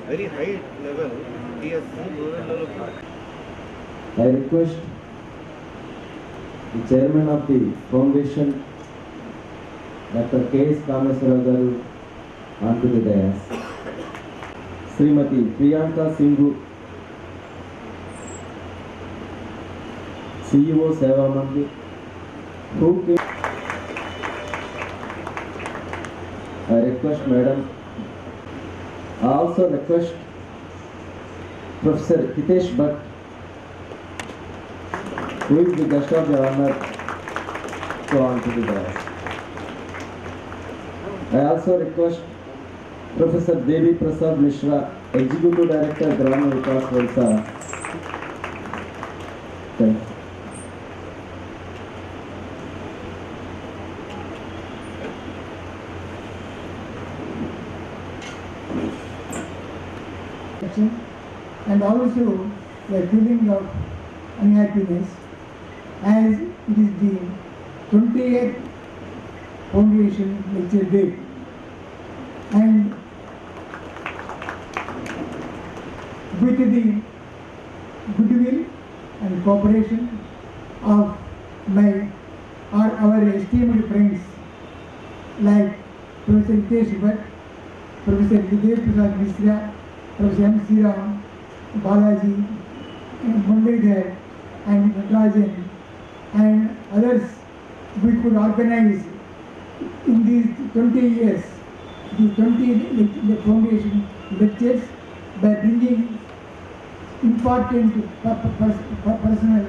very high level. He has seen rural development. I request the chairman of the foundation, Dr. K.S. Kameswara garu, onto the dais. Srimati Priyanka Singhu, CEO Seva Mandi, who came. I request Madam. I also request Professor Hitesh Bhatt, who is the guest of the honor, to go on to the dais. I also request Professor Devi Prasad Mishra, Executive Director, Grama Vikas Valsad. Thank you. And also a feeling of unhappiness as it is the 20th Foundation Lecture Day. And with the goodwill and cooperation of our esteemed friends like Professor Hitesh Bhatt, Professor Devi Prasad Mishra, Professor M. C. Ram, Balaji, Muralidhar and Natarajan and others, we could organize in these 20 years the 20 foundation lectures by bringing important personnel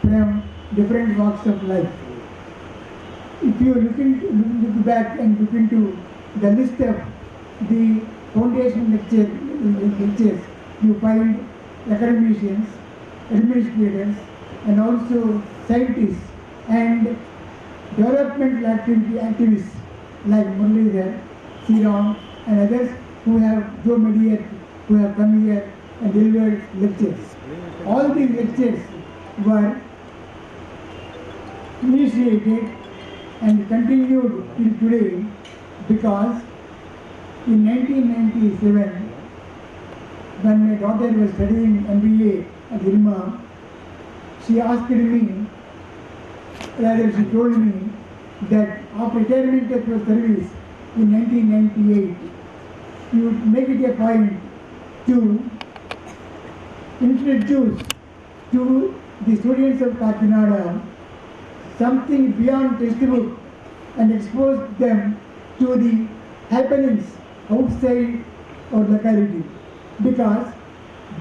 from different walks of life. If you look back and look into the list of the foundation lectures, you find academicians, administrators, and also scientists and developmental activists like Muralidhar, Sriram, and others who have who have come here and delivered lectures. All these lectures were initiated and continued till today because in 1997, when my daughter was studying MBA at ILMA, she asked me, rather she told me, that after retirement of your service in 1998, you make it a point to introduce to the students of Kakinada something beyond textbook and expose them to the happenings outside our locality. Because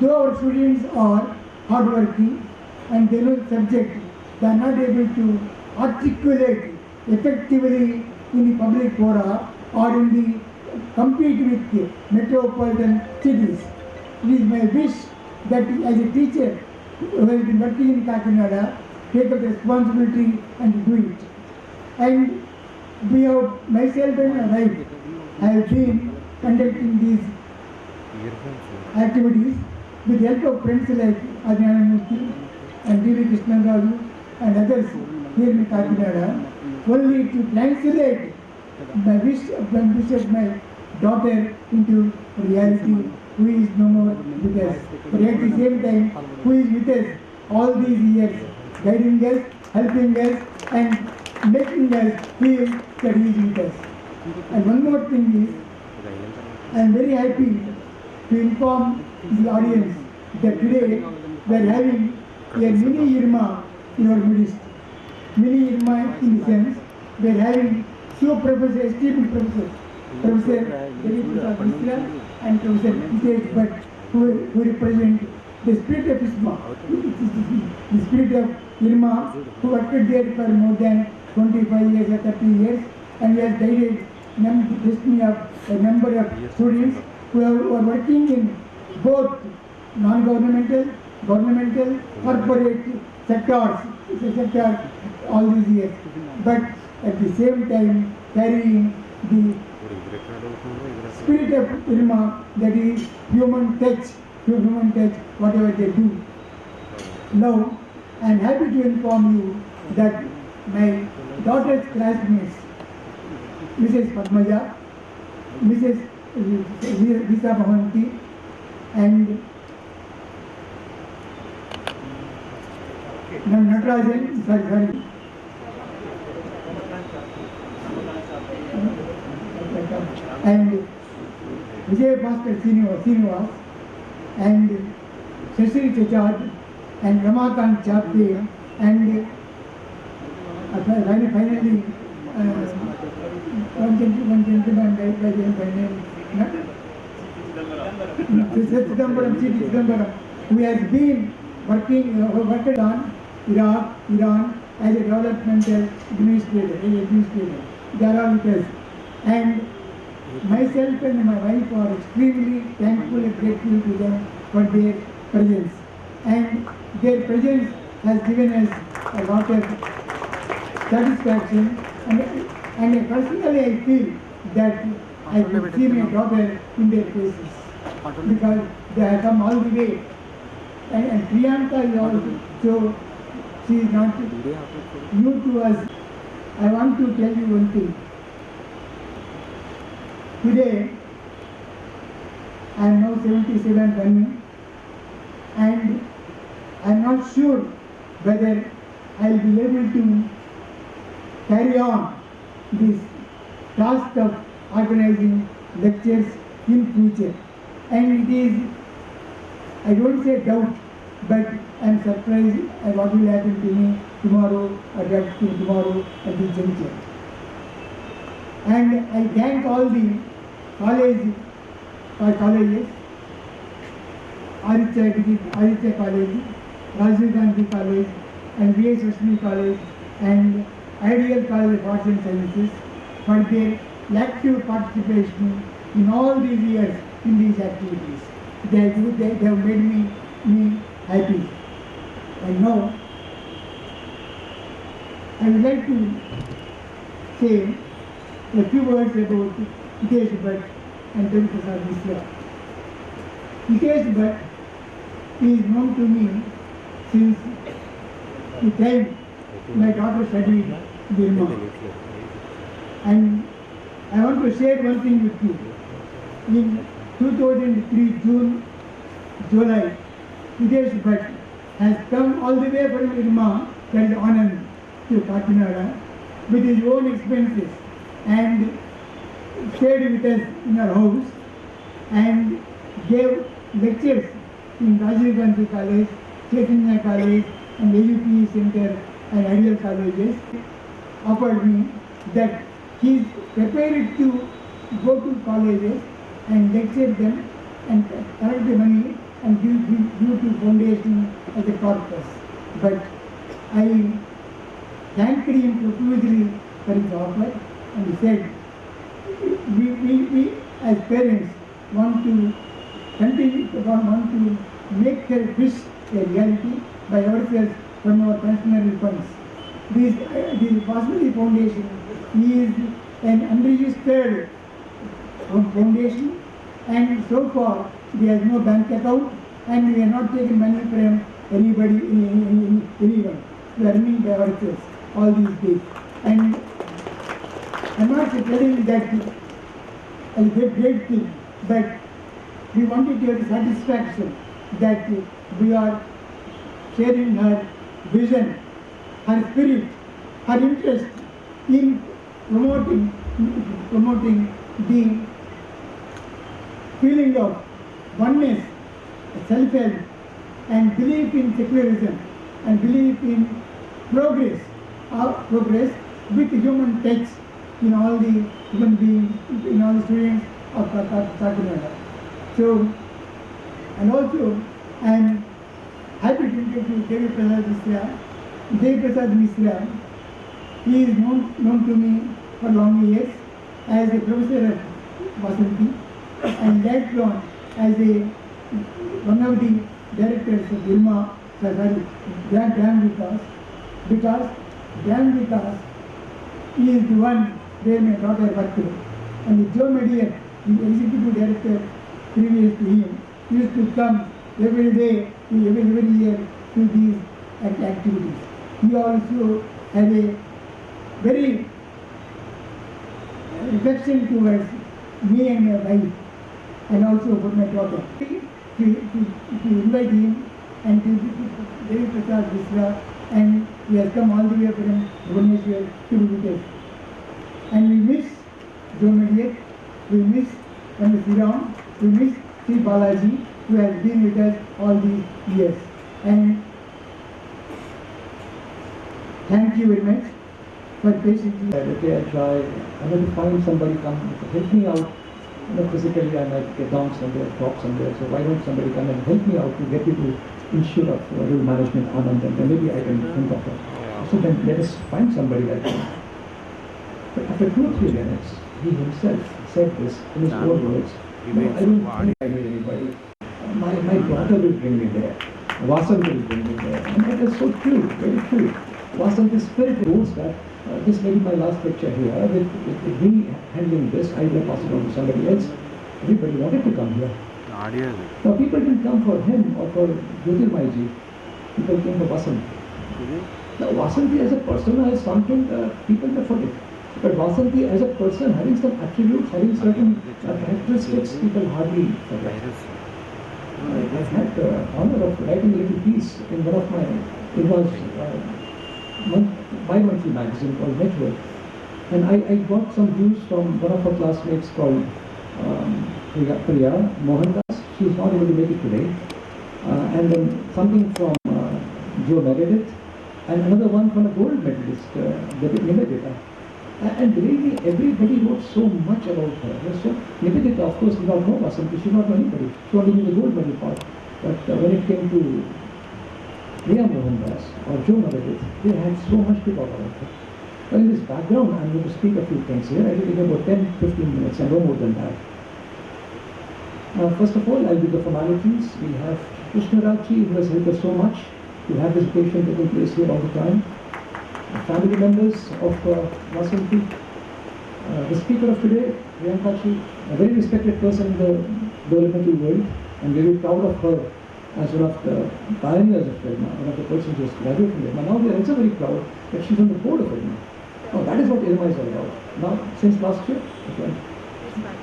though our students are hardworking and they know the subject, they are not able to articulate effectively in the public fora or in the compete with the metropolitan cities. It is my wish that as a teacher who has been working in Kakinada, take up the responsibility and do it. And we have, myself and my wife, have been conducting these activities with the help of friends like Adyanamurthy and D.V. Krishnaraju and others here in Kakinada, only to translate my wish of my daughter into reality, who is no more with us. But at the same time, who is with us all these years, guiding us, helping us, and making us feel that he is with us. And one more thing is, I am very happy to inform the audience that today we are having a mini IRMA in our midst. Mini IRMA in the sense we are having two professors, esteemed professors, Professor Devi Prasad Mishra and Professor Hitesh Bhatt, who represent the spirit of ISMA, the spirit of IRMA, who worked there for more than 25 years or 30 years, and we have guided the destiny of a number of students who are working in both non-governmental, governmental, corporate sectors all these years. But at the same time carrying the spirit of IRMA, that is human touch, whatever they do. Now, I am happy to inform you that my daughter's classmates, Mrs. Padmaja, Mrs. Visa Mohanty, and Natarajan, sorry. And Vijay Bhaskar Srinivas and Shashri Chachad and Ramakant Chapte and finally one gentleman by name Chidambaram, who has been worked on Iran as a developmental administrator. They are all with us. And myself and my wife are extremely thankful and grateful to them for their presence. And their presence has given us a lot of satisfaction. And personally I feel that I could see my daughter in their faces because they have come all the way. And Priyanka is also, she is not new to us. I want to tell you one thing. Today, I am now 77 running, and I am not sure whether I will be able to carry on this task of organizing lectures in future. And it is, I don't say doubt, but I am surprised at what will happen to me tomorrow or tomorrow at this juncture. And I thank all the colleges, Aditya College, Rajiv Gandhi College, and V.S. Ashmi College, and Ideal College of Arts and Sciences for their active participation in all these years in these activities. They have made me happy. And now, I would like to say a few words about Hitesh Bhatt and Devi Prasad Misra. Hitesh Bhatt is known to me since the time my daughter studied in Burma. And I want to share one thing with you. In 2003 July, Hitesh Bhatt has come all the way from Burma, that is Anand, to Kakinada with his own expenses and stayed with us in our house and gave lectures in Rajiv Gandhi College, Chaitanya College, and AUP Center and Ideal Colleges. Offered me that he is prepared to go to colleges and lecture them and collect the money and give to foundation as a corpus. But I thanked him profusely for his offer, and he said, we as parents want to continue, want to make her wish a reality by ourselves from our personal funds. This Possibility Foundation is an unregistered foundation, and so far there is no bank account, and we are not taking money from anybody, anyone. We are running by ourselves all these days. And I am not telling that as a great thing, but we wanted to have the satisfaction that we are sharing her vision, her spirit, her interest in promoting the feeling of oneness, self-help, and belief in secularism, and belief in progress with human touch in all the human beings, in all the students of Kakinada. So, and also I am happy to introduce Devi Prasad Misra. Devi Prasad Misra, he is known to me for long years as a professor of Vasanti, and later on as one of the directors of Burma, Grand Vikas, because Grand Vikas is the one where my daughter worked. And Joe Medier, the executive director previous to him, used to come every day, every year to these activities. He also had a very affection towards me and my wife, and also for my daughter. to invite him and to Devi Prasad Visra, and he has come all the way from Bhubaneswar to be with us. And we miss Joe Mediate, we miss M. Sriram, we miss Sri Balaji, who has been with us all these years. And thank you very much for patiently. Okay, I try. I'm going to find somebody come help me out. Physically I might get down somewhere, talk somewhere. So why don't somebody come and help me out to get you to ensure of real management on, and then maybe I can think of it. So then let us find somebody like him. But after 2 or 3 minutes, he himself said this in his own words. No, I don't think I need anybody. My daughter will bring me there. Vasant will bring me there. And that is so true, very true. Vasant is spirit rules that this may be my last lecture here. With me handling this, I will pass it on to somebody else. Everybody wanted to come here. Now people didn't come for him or for Jyotirmaiji. People came for Vasant. Now Vasanti as a person has something people may forget. But Vasanti as a person having some attributes, having certain characteristics, people hardly forget. I had the honor of writing a little piece in one of my, it was bi-monthly magazine called Network. And I got some views from one of our classmates called Priya Mohandas. She is not able to make it today. And then something from Joe Meredith, and another one from a gold medalist, Nivedita. And believe me, everybody wrote so much about her. So Nivedita, of course, did not know Vasanti. She did not know anybody. She only knew the gold medal part. But when it came to Priya Mohandas or Joe Meredith, they had so much to talk about her. Well, in this background, I'm going to speak a few things here. I will take about 10-15 minutes and no more than that. First of all, I'll do the formalities. We have Krishna Raji, who has helped us so much to have this occasion taking place here all the time. Family members of Vasanti. The speaker of today, Priyankaji, a very respected person in the developmental world. I'm very proud of her as one of the pioneers of FEDMA, one of the persons who has graduated from FEDMA. Now we are also very proud that she's on the board of FEDMA. Now that is what ILMA is all about. Now, since last year,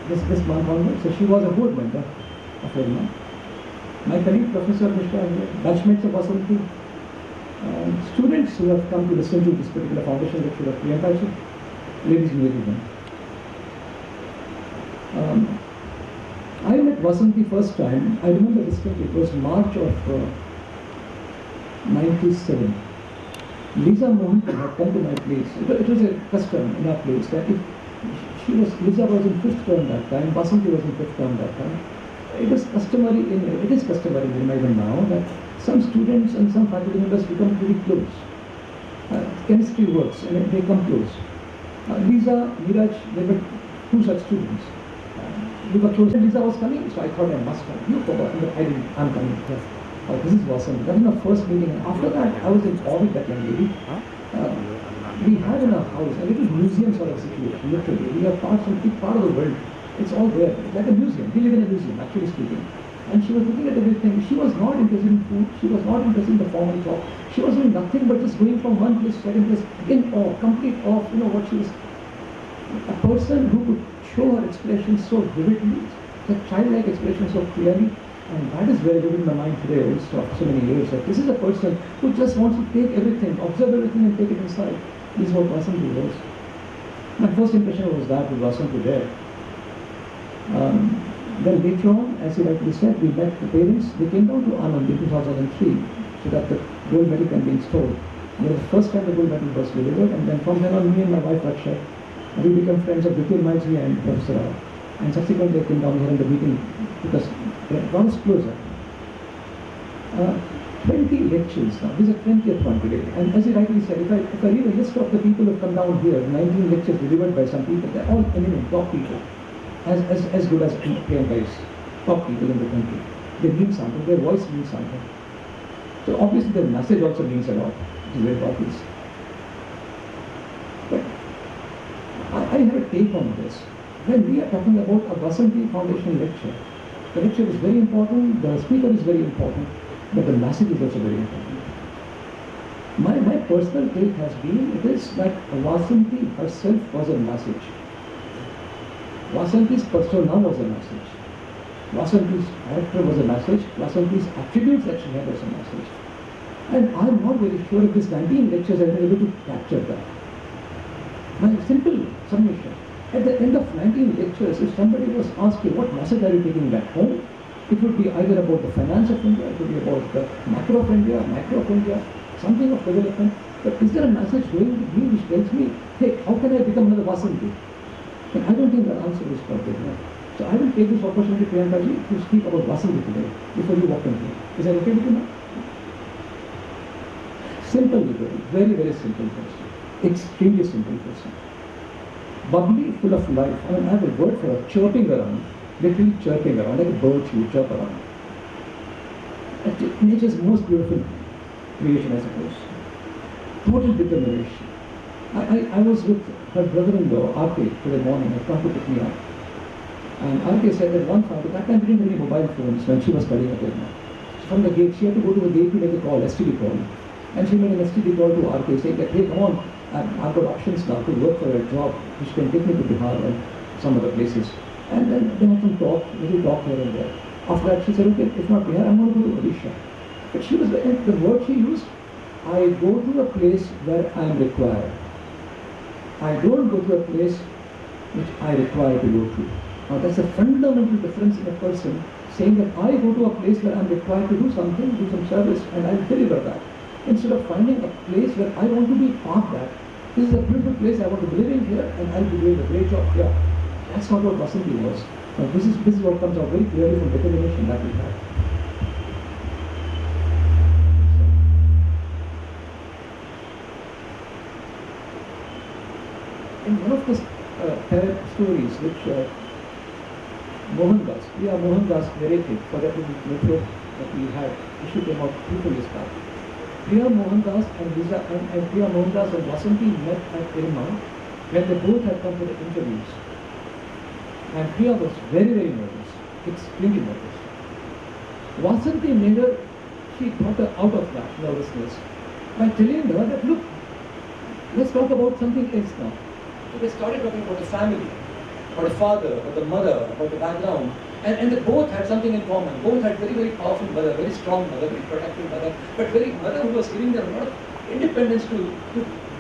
this month onwards, so she was a board member of FEDMA. My colleague, Professor Mishra, batchmates of Vasanti, students who have come to listen to this particular foundation lecture of Priyankaji, ladies and gentlemen. I met Vasanti first time, I remember distinctly, it was March of 97. Lisa Mohanty had come to my place. It was a custom in our place that if Lisa was in 5th term that time, Vasanti was in 5th term that time. It is customary in even now that some students and some faculty members become pretty close. Chemistry works and they come close. Lisa, Neeraj, they were 2 such students. We were close. Lisa was coming, so I thought I must come. You forgot, but I didn't. I'm coming. Yes. Oh, this is Vasanti. That was my first meeting. After that, I was in awe with that young lady. We had in our house a little museum sort of situation, literally. We are some big part of the world. It's all there. It's like a museum. We live in a museum, actually speaking. And she was looking at everything. She was not interested in food. She was not interested in the formal talk. She was doing nothing but just going from one place to second place in awe, complete awe of, what she was. A person who could show her expressions so vividly, the childlike expression so clearly, and that is very vivid in my mind today also after so many years. That this is a person who just wants to take everything, observe everything and take it inside. This is what Vasanti was. My first impression was that with Vasanti there. Then later on, as you rightly said, we met the parents. They came down to Anand in 2003 so that the gold medal can be installed. And it was the first time the gold medal was delivered, and then from then on, me and my wife Raksha, we became friends of Jyotirmaiji and Professor Rao. And subsequently they came down here in the meeting because they brought us closer. 20 lectures now. This is the 20th one today. And as you rightly said, if I read a list of the people who have come down here, 19 lectures delivered by some people, they're all eminent, top people. As good as Priyanka is. Top people in the country. They mean something, their voice means something. So obviously their message also means a lot, which is very obvious. But I have a take on this. When we are talking about a Vasanti Foundation lecture, the lecture is very important, the speaker is very important, but the message is also very important. My personal take has been, it is that Vasanti herself was a message. Vasanti's persona was a message. Vasanti's character was a message. Vasanti's attributes that she had was a message. And I'm not very sure if this 19 lectures have been able to capture that. My simple submission. At the end of 19 lectures, if somebody was asked you, what message are you taking back home? It would be either about the finance of India, it would be about the macro of India, micro of India, something of development. But is there a message going with me which tells me, hey, how can I become another Vasanti? And I don't think the answer is perfect enough. So I will take this opportunity, Priyankaji, to speak about Vasanti today, before you walk in here. Is that okay with you now? Simple little, very, very simple person. Extremely simple person. Bubbly, full of life. I mean, I have a word for her, chirping around, literally chirping around, like a bird she would chirp around. Nature's most beautiful creation, I suppose. Total determination. I was with her brother-in-law, RK, today morning. I come to pick me up. And RK said that one father, that time we didn't have any mobile phones when she was studying at Delma. From the gate, she had to go to the gate to make a call, STD call. And she made an STD call to RK saying that, hey, come on, I've got options now to work for a job which can take me to Bihar and some other places. And then they had some talk, little talk here and there. After that, she said, okay, if not Bihar, I'm going to go to Odisha. But she was, the word she used, I go to a place where I am required. I don't go to a place which I require to go to. Now that's a fundamental difference in a person saying that I go to a place where I am required to do something, do some service, and I will deliver that. Instead of finding a place where I want to be parked at. This is a beautiful place, I want to be living here and I'll be doing a great job here. That's not what Vasanti was. Now this is what comes out very clearly from determination that we have. In one of the stories which Mohandas, Mohandas narrated for that metro that we had, issue came out 2 years back. Priya Mohandas and Priya Mohandas and Vasanti met at Irma when they both had come for the interviews. And Priya was very, very nervous, extremely nervous. Vasanti made her, she brought her out of that nervousness by telling her that, look, let's talk about something else now. So they started talking about the family, about the father, about the mother, about the background. And they both had something in common. Both had very, very powerful mother, very strong mother, very protective mother, but very mother who was giving them a lot of independence to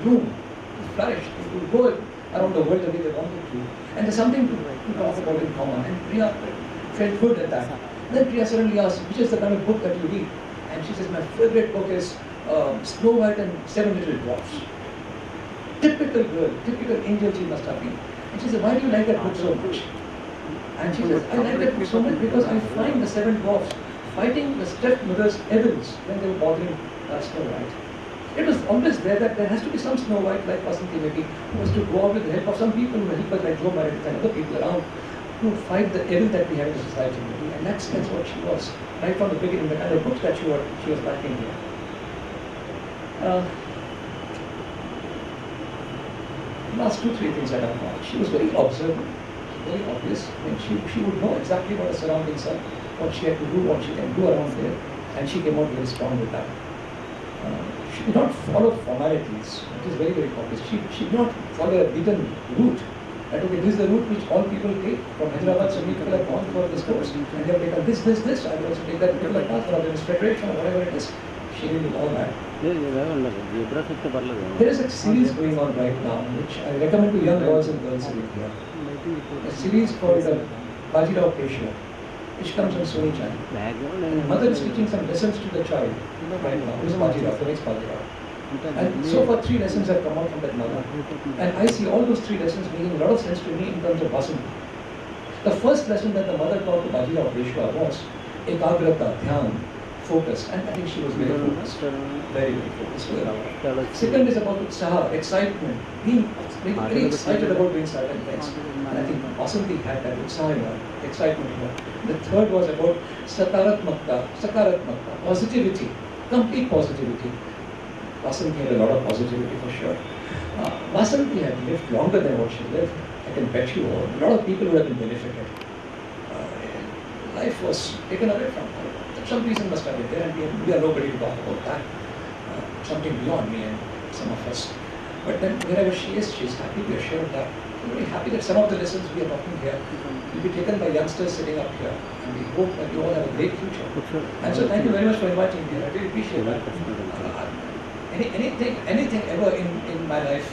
bloom, to flourish, to go around the world the way they wanted to. And there's something to talk about in common. And Priya felt good at that. And then Priya suddenly asked, which is the kind of book that you read? And she says, my favorite book is Snow White and Seven Little Dwarfs. Typical girl, typical angel she must have been. And she said, why do you like that book so much? And she says, I like that book so much because I find the 7 dwarfs fighting the stepmother's evils when they were bothering Snow White. It was always there that there has to be some Snow White like Vasanti maybe, who was to go out with the help of some people who help us like Joe Meredith and other people around who fight the evil that we have in the society maybe. And that's what she was, right from the beginning, the kind of books that she was writing here. Last 2-3 things that I found. She was very observant, very obvious. I mean, she would know exactly what her surroundings are, what she had to do, what she can do around there, and she came out very strong with that. She did not follow formalities, which is very, very obvious. She did not follow a beaten route. That okay, this is the route which all people take. From Hyderabad, so many people have gone for this course, and they have taken this. I will also take that particular path for administration or whatever it is. She didn't do all that. There is a series going on right now, which I recommend to young boys and girls in India. A series called Bajirao Peshwa, which comes on Sony Channel. The mother is teaching some lessons to the child right now. Who is Bajirao, the next Bajirao. And so far 3 lessons have come out from that mother. And I see all those 3 lessons making a lot of sense to me in terms of Vasanti. The first lesson that the mother taught to Bajirao Peshwa was Ekagrata, Dhyan, focus, and I think she was very focused, very, very focused. Second is about Utsaha, excitement, being very excited about doing certain things. And I think Vasanti had that Utsaha in her, excitement in her. The third was about Sakaratmakta, positivity, complete positivity. Vasanti had a lot of positivity for sure. Vasanti had lived longer than what she lived. I can bet you a lot of people would have been benefited. Life was taken away from her. Some reason must have been there, and we are nobody to talk about that. Something beyond me and some of us. But then wherever she is happy, we are sure of that. I'm very happy that some of the lessons we are talking here will be taken by youngsters sitting up here. And we hope that you all have a great future. And so thank you very much for inviting me. I really appreciate that. Anything ever in my life,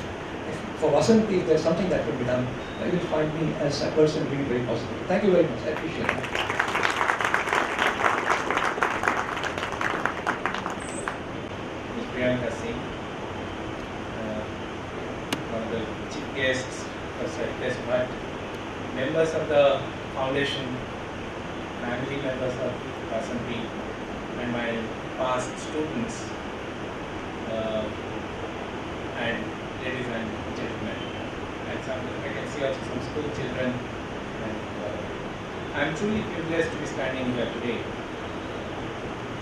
for Vasanthi, if there's something that could be done, I will find me as a person being very positive. Thank you very much. I appreciate it. Priyanka Singh, one of the chief guests for Circus, but members of the foundation, family members of Vasanthi, and my past students, and ladies and gentlemen, and some I can see also some school children. And I'm truly privileged to be standing here today.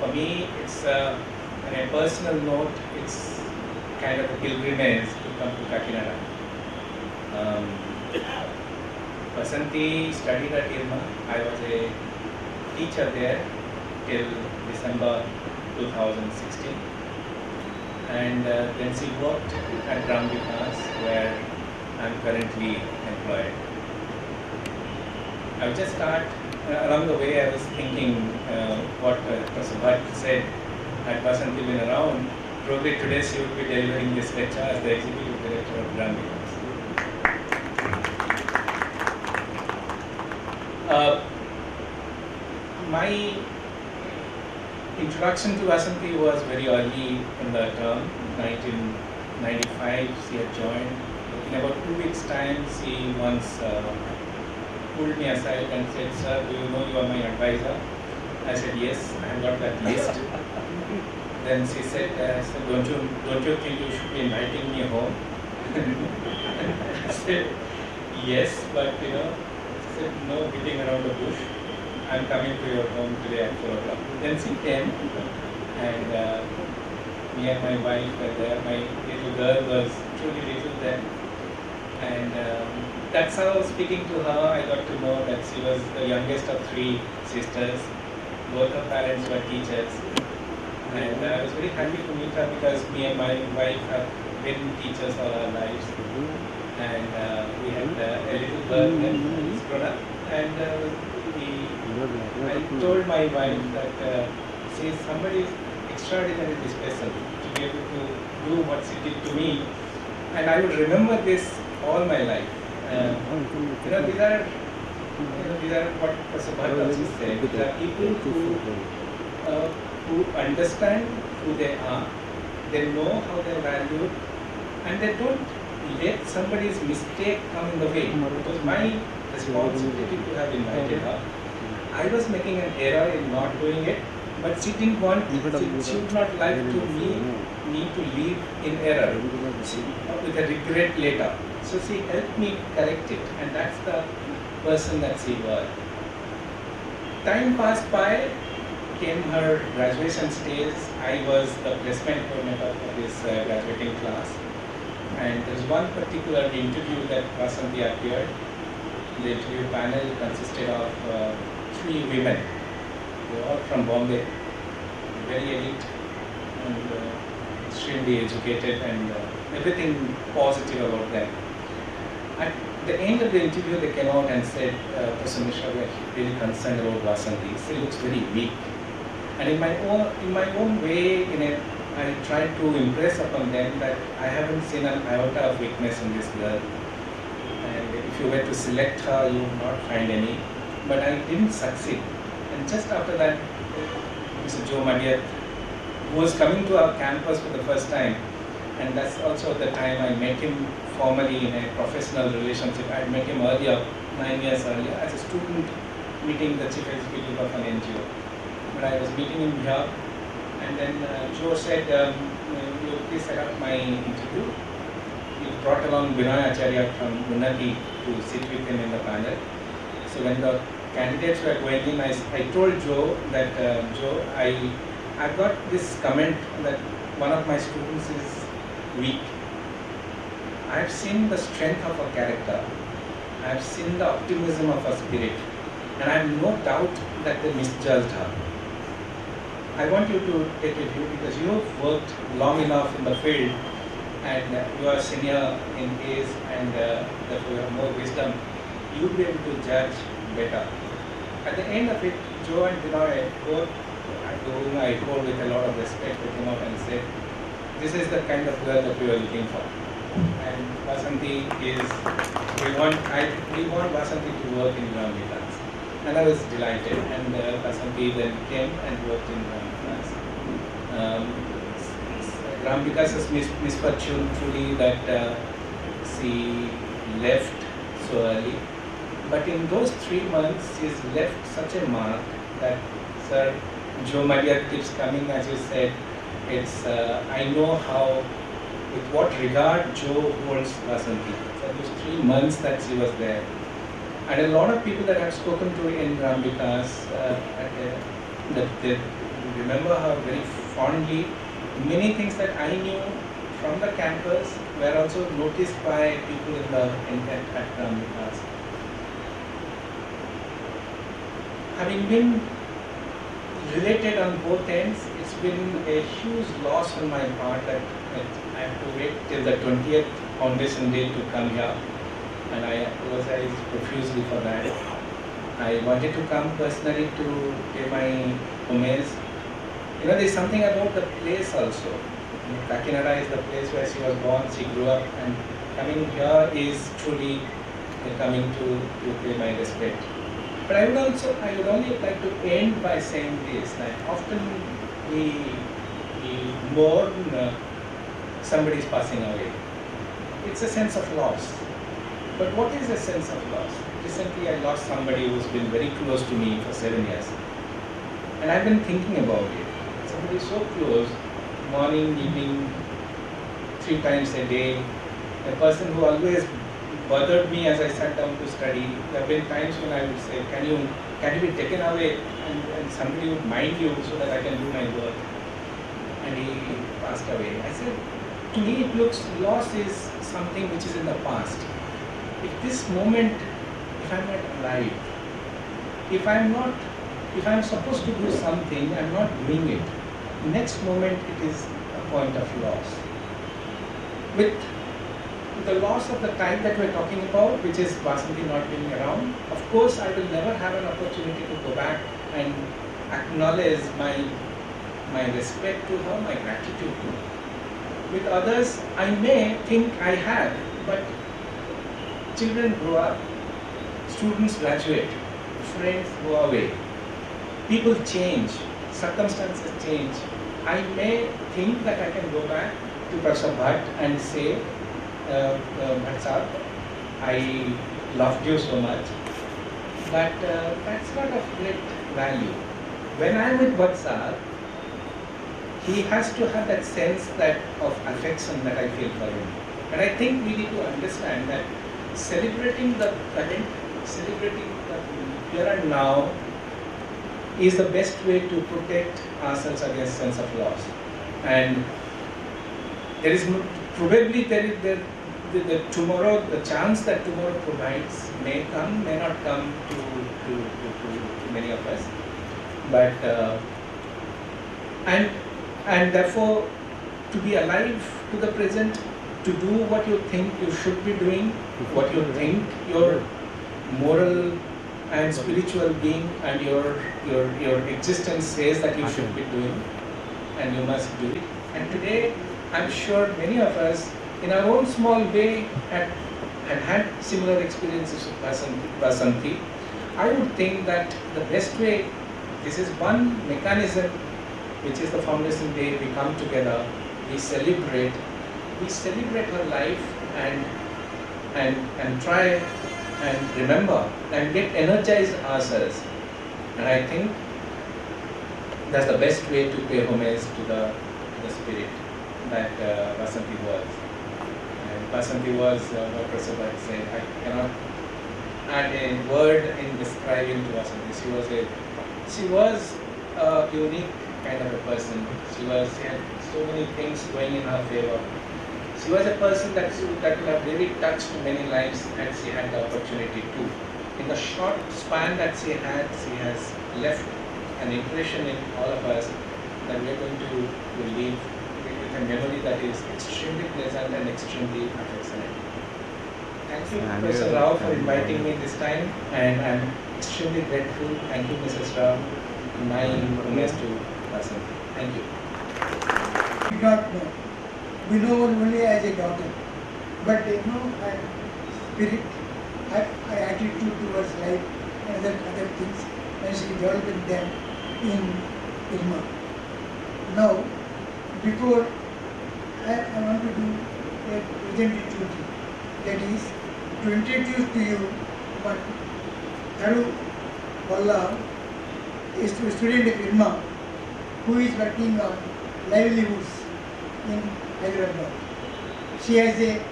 For me, it's on a personal note, it's kind of a pilgrimage to come to Kakinada. Vasanthi studied at IRMA. I was a teacher there till December 2016. And then she worked at Ram Vikas, where I'm currently employed. I would just start, along the way I was thinking what Professor Bhatt said, had Vasanthi been around, probably today she would be delivering this lecture as the Executive Director of Ram Vikas. My introduction to Vasanthi was very early in the term, 1995 she had joined. In about 2 weeks' time, she once pulled me aside and said, "Sir, do you know you are my advisor?" I said, "Yes, I have got that list." Then she said, don't you think you should be inviting me home?" I said, "Yes, but she said, no beating around the bush. I'm coming to your home today at 4 o'clock. Then she came, and me and my wife were there. My little girl was truly little then. And that's how, speaking to her, I got to know that she was the youngest of 3 sisters. Both her parents were teachers. And I was very happy to meet her because me and my wife have been teachers all our lives. And we had a little girl then, who's grown up. And I told my wife that she is somebody extraordinarily special to be able to do what she did to me. And I would remember this all my life. These are what Professor Bhatt also said. These are people who understand who they are, they know how they are valued, and they don't let somebody's mistake come in the way. It was my responsibility to have invited her. I was making an error in not doing it, but she didn't want, she would not like to me to leave in error with a regret later. So she helped me correct it, and that's the person that she was. Time passed by, came her graduation stage. I was the placement coordinator for this graduating class. And there was one particular interview that Vasanthi appeared. The interview panel consisted of 3 women. They were all from Bombay, very elite and extremely educated, and everything positive about them. At the end of the interview, they came out and said, "Professor Mishra, we are really concerned about Vasanthi. She looks very weak." And in my own way, I tried to impress upon them that I haven't seen an iota of weakness in this girl. And if you were to select her, you would not find any. But I didn't succeed. And just after that, Mr. Joe Madiyat, who was coming to our campus for the first time, and that's also the time I met him formally in a professional relationship. I had met him earlier, 9 years earlier, as a student meeting the chief executive of an NGO. But I was meeting him here, and then Joe said, "You please set up my interview." He brought along Vinay Acharya from Unnati to sit with him in the panel. So when the candidates were going in, I told Joe that, Joe, I've got this comment that one of my students is weak. I've seen the strength of her character. I've seen the optimism of her spirit. And I have no doubt that they misjudged her. I want you to take a view because you have worked long enough in the field, and you are senior in age, and therefore you have more wisdom, you'll be able to judge better. At the end of it, Joe and Binoy, both to whom I hold with a lot of respect, they came out and said, this is the kind of girl that we were looking for. And Vasanti is, we want Vasanti to work in Ramvikas. And I was delighted. And Vasanti then came and worked in Ramvikas. Ramvikas' misfortune truly that she left so early. But in those 3 months, she's left such a mark that, sir, Joe Maria keeps coming, as you said. It's I know how, with what regard Joe holds Vasanti. For those 3 months that she was there. And a lot of people that I've spoken to in Ramvikas, that they remember her very fondly. Many things that I knew from the campus were also noticed by people at Ramvikas. Having been related on both ends, it's been a huge loss on my part that I have to wait till the 20th foundation day to come here, and I apologize profusely for that. I wanted to come personally to pay my homage. You know, there's something about the place also. Kakinada is the place where she was born, she grew up, and coming here is truly coming to pay my respect. But I would only like to end by saying this, that often we mourn somebody is passing away. It's a sense of loss. But what is a sense of loss? Recently I lost somebody who's been very close to me for 7 years. And I've been thinking about it. Somebody so close, morning, evening, 3 times a day, a person who always bothered me as I sat down to study. There have been times when I would say, can you be taken away, and somebody would mind you so that I can do my work. And he passed away. I said, to me it looks, loss is something which is in the past. If this moment, if I'm not alive, if I'm supposed to do something, I'm not doing it. Next moment it is a point of loss. With the loss of the time that we're talking about, which is Vasanti not being around, of course I will never have an opportunity to go back and acknowledge my respect to her, my gratitude to her. With others, I may think I have, but children grow up, students graduate, friends go away, people change, circumstances change. I may think that I can go back to Professor Bhatt and say, Bhatt Sahab, I loved you so much, but that's not of great value. When I'm with Bhatt Sahab, he has to have that sense of affection that I feel for him. And I think we need to understand that celebrating the present, celebrating the here and now is the best way to protect ourselves against sense of loss. And there is probably the tomorrow, the chance that tomorrow provides may come, may not come to many of us. But and therefore, to be alive to the present, to do what you think you should be doing, what you think your moral and spiritual being and your existence says that you should be doing, and you must do it. And today, I'm sure many of us, in our own small way, had similar experiences with Vasanti. I would think that the best way, this is one mechanism, which is the Foundation Day. We come together, we celebrate her life, and try and remember and get energized ourselves. And I think that's the best way to pay homage to the spirit that Vasanti was. And Vasanti was, what Professor Bhatt said, I cannot add a word in describing to Vasanti. She was a unique kind of a person. She had so many things going in her favor. She was a person that would have really touched many lives, and she had the opportunity to. In the short span that she has left an impression in all of us that we are going to leave with a memory that is extremely pleasant and extremely affectionate. Thank you, Professor Rao, for inviting me this time, and I'm extremely grateful. Thank you, Mrs. Rao, my homage to person. Thank you. We don't know. We know her only as a daughter. But her spirit, her attitude towards life and other things, and she developed them in Irma. Now, before I want to do a present duty, that is to introduce to you one Tharu Valla, a student of Irma, who is working on livelihoods in Hyderabad. She has a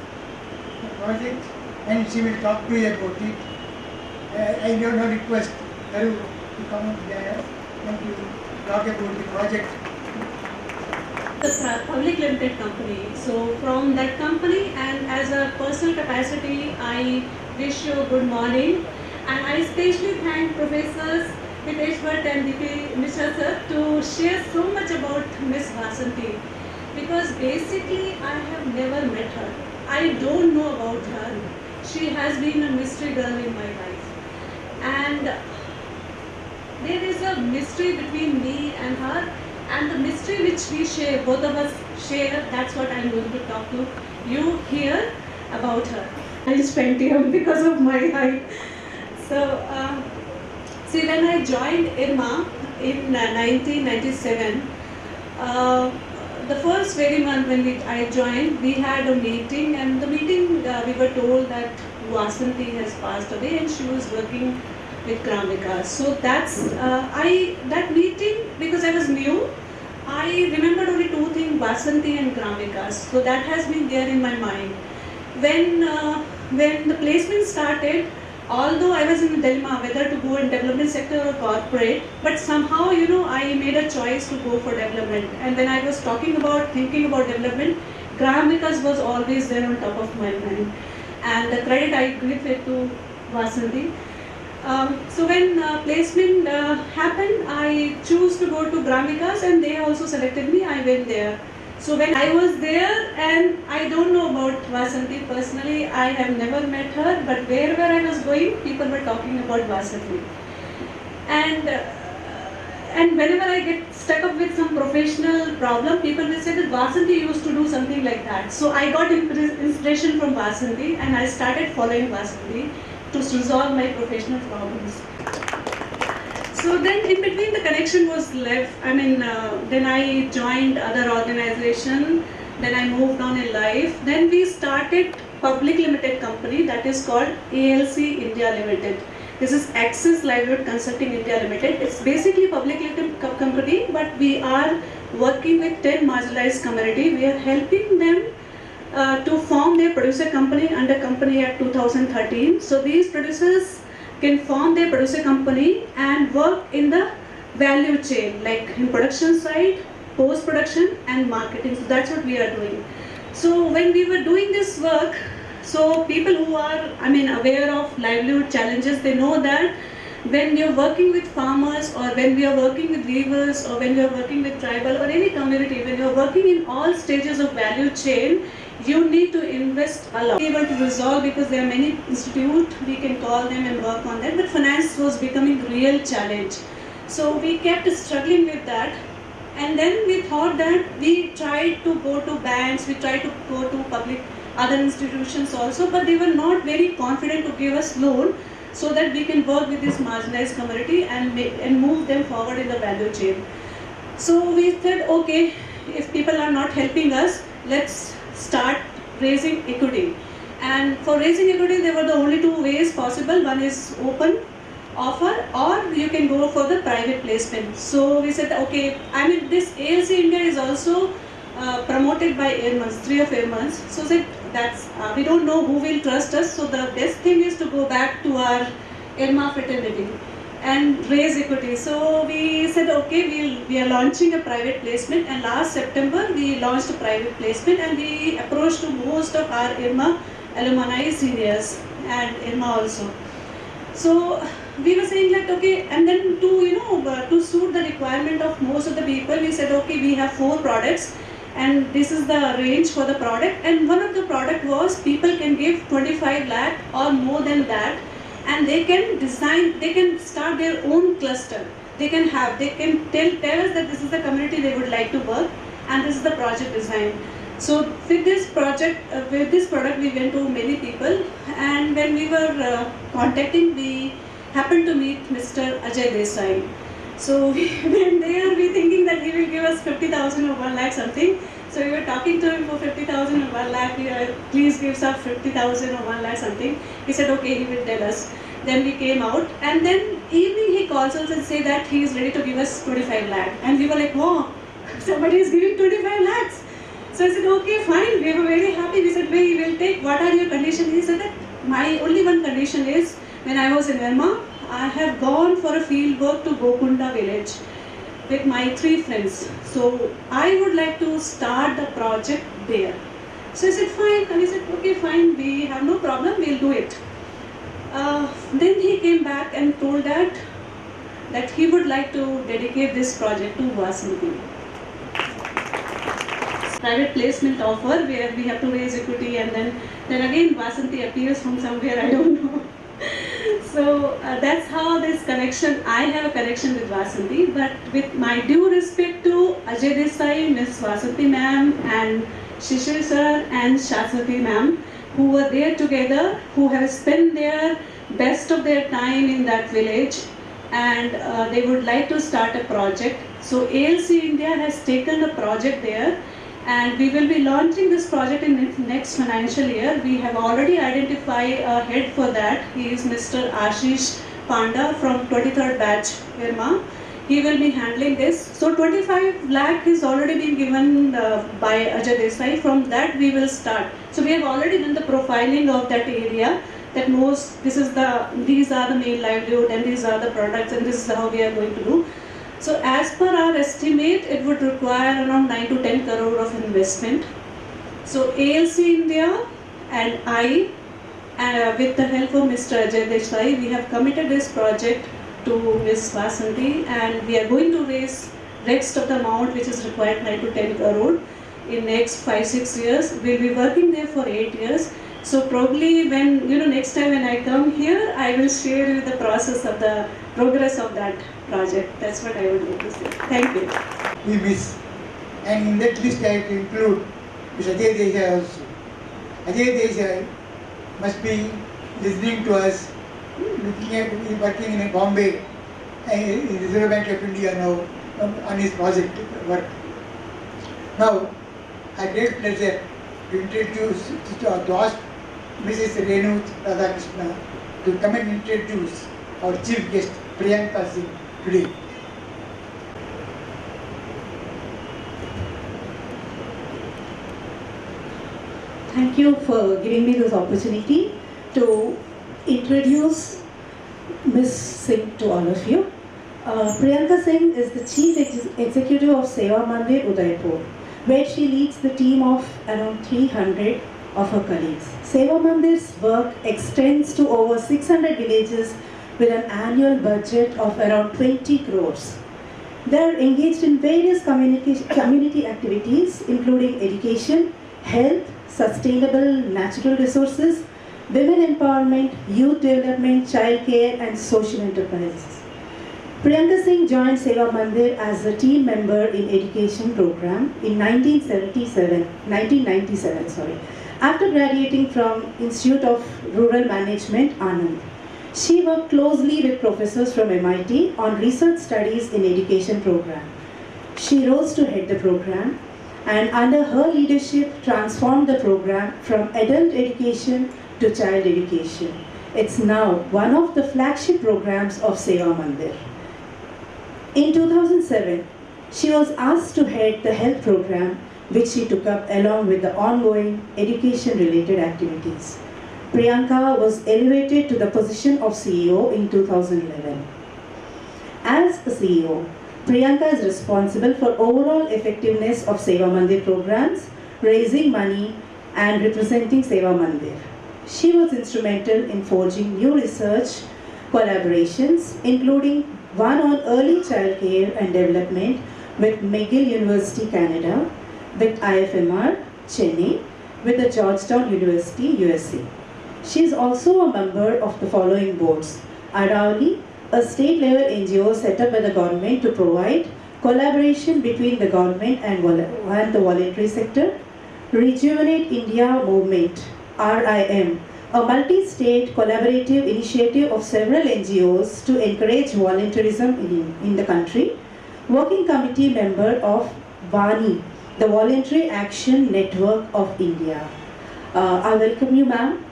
project and she will talk to you about it. I will now request Tharu to come up there and to talk about the project. The public limited company. So from that company and as a personal capacity, I wish you good morning. And I especially thank Professors Hiteshwar and DP Mishra sir to share so much about Miss Vasanti. Because basically I have never met her. I don't know about her. She has been a mystery girl in my life. And there is a mystery between me and her. And the mystery which we share, both of us share, that's what I'm going to talk to you here about her. I spent here because of my height. So, see, when I joined Irma in 1997, the first very month when I joined, we had a meeting, and the meeting we were told that Vasanti has passed away and she was working with Gram Vikas. So that's that meeting, because I was new, I remembered only two things, Vasanti and Gram Vikas. So that has been there in my mind. When the placement started, although I was in a dilemma whether to go in development sector or corporate, but somehow I made a choice to go for development. And when I was thinking about development, Gram Vikas was always there on top of my mind. And the credit I give it to Vasanti. So when placement happened, I chose to go to Gram Vikas and they also selected me. I went there. So when I was there, and I don't know about Vasanti personally, I have never met her, but wherever I was going, people were talking about Vasanti. And whenever I get stuck up with some professional problem, people will say that Vasanti used to do something like that. So I got inspiration from Vasanti and I started following Vasanti to resolve my professional problems. So then in between the connection was left. Then I joined other organization, then I moved on in life. Then we started public limited company that is called ALC India Limited. This is Access Livelihood Consulting India Limited. It's basically public limited company, but we are working with 10 marginalized community. We are helping them to form their producer company under Company Act 2013. So these producers can form their producer company and work in the value chain, like in production side, post-production and marketing. So that's what we are doing. So when we were doing this work, so people who are aware of livelihood challenges, they know that when you're working with farmers, or when we are working with weavers, or when we are working with tribal or any community, when you're working in all stages of value chain, you need to invest a lot. We were able to resolve, because there are many institutes, we can call them and work on that, but finance was becoming a real challenge. So we kept struggling with that, and then we thought that we tried to go to banks, we tried to go to public other institutions also, but they were not very confident to give us loan so that we can work with this marginalized community and move them forward in the value chain. So we said, okay, if people are not helping us, let's start raising equity. And for raising equity, there were the only two ways possible. One is open offer, or you can go for the private placement. So we said, okay, this ALC India is also promoted by Airmans, 3 of Airmans. So said we don't know who will trust us. So the best thing is to go back to our Irma fraternity and raise equity. So we said, okay, we are launching a private placement, and last September we launched a private placement, and we approached to most of our Irma alumni seniors and Irma also. So we were saying that, okay, and then to suit the requirement of most of the people, we said, okay, we have 4 products, and this is the range for the product. And one of the product was people can give 25 lakh or more than that, and they can design, they can start their own cluster. They can tell us that this is the community they would like to work, and this is the project design. So with this project, with this product, we went to many people, and when we were contacting, we happened to meet Mr. Ajay Desai. So we went there, we thinking that he will give us 50,000 or 1 lakh something. So we were talking to him for 50,000 or 1 lakh, please give us 50,000 or 1 lakh something. He said, okay, he will tell us. Then we came out, and then evening he calls us and say that he is ready to give us 25 lakh. And we were like, wow, somebody is giving 25 lakhs. So I said, okay, fine, we were very happy. We said, we will take, what are your conditions? He said that my only one condition is, when I was in Burma, I have gone for a field work to Gokunda village with my 3 friends. So I would like to start the project there. So I said, fine. And he said, okay, fine, we have no problem, we'll do it. Then he came back and told that he would like to dedicate this project to Vasanti. Private placement offer where we have to raise equity, and then again Vasanti appears from somewhere, I don't know. So that's how this connection, I have a connection with Vasanti, but with my due respect to Ajay Desai, Miss Vasanti ma'am, and Shishir sir and Shaswati ma'am, who were there together, who have spent their best of their time in that village, and they would like to start a project. So ALC India has taken a project there, and we will be launching this project in next financial year. We have already identified a head for that. He is Mr. Ashish Panda from 23rd batch Irma. He will be handling this. So 25 lakh has already been given by Ajay Desai. From that we will start. So we have already done the profiling of that area. That these are the main livelihood, and these are the products, and this is how we are going to do. So as per our estimate, it would require around 9 to 10 crore of investment. So ALC India and I, with the help of Mr. Ajay Desai, we have committed this project to Ms. Vasanti, and we are going to raise rest of the amount which is required, 9 to 10 crore in next 5-6 years. We'll be working there for 8 years. So probably when, next time when I come here, I will share you the process of the progress of that project. That's what I would like to say. Thank you. We miss. And in that list I have to include Mr. Ajay Desai also. Ajay Desai must be listening to us, looking at working in Bombay, in Reserve Bank of India now, on his project work. Now, I have great pleasure to introduce to ask Mrs. Renu Radhakrishna to come and introduce our chief guest, Priyanka Singh, today. Thank you for giving me this opportunity to introduce Ms. Singh to all of you. Priyanka Singh is the Chief Executive of Seva Mandir Udaipur, where she leads the team of around 300 of her colleagues. Seva Mandir's work extends to over 600 villages with an annual budget of around 20 crores. They are engaged in various community activities, including education, health, sustainable natural resources, women empowerment, youth development, child care, and social enterprises. Priyanka Singh joined Seva Mandir as a team member in education program in 1997, after graduating from Institute of Rural Management, Anand. She worked closely with professors from MIT on research studies in education program. She rose to head the program, and under her leadership transformed the program from adult education to child education. It's now one of the flagship programs of Seva Mandir. In 2007, she was asked to head the health program, which she took up along with the ongoing education-related activities. Priyanka was elevated to the position of CEO in 2011. As the CEO, Priyanka is responsible for overall effectiveness of Seva Mandir programs, raising money and representing Seva Mandir. She was instrumental in forging new research collaborations, including one on early child care and development with McGill University, Canada, with IFMR, Chennai, with the Georgetown University, USA. She is also a member of the following boards: Aravali, a state-level NGO set up by the government to provide collaboration between the government and the voluntary sector; Rejuvenate India Movement, RIM, a multi-state collaborative initiative of several NGOs to encourage volunteerism in the country; working committee member of VANI, the Voluntary Action Network of India. I welcome you, ma'am,